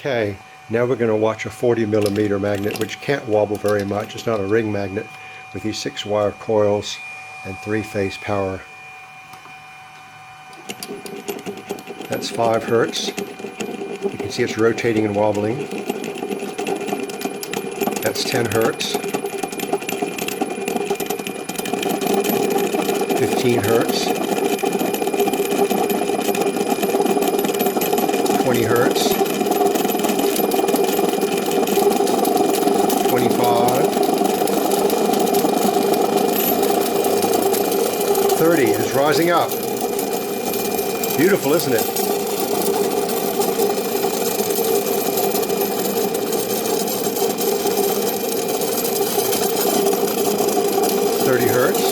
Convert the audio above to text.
Okay, now we're going to watch a 40mm magnet, which can't wobble very much. It's not a ring magnet, with these 6-wire coils and 3-phase power. That's 5 Hertz. You can see it's rotating and wobbling. That's 10 Hertz. 15 Hertz. 20 Hertz. 25. 30. It's rising up. Beautiful, isn't it? 30 Hertz.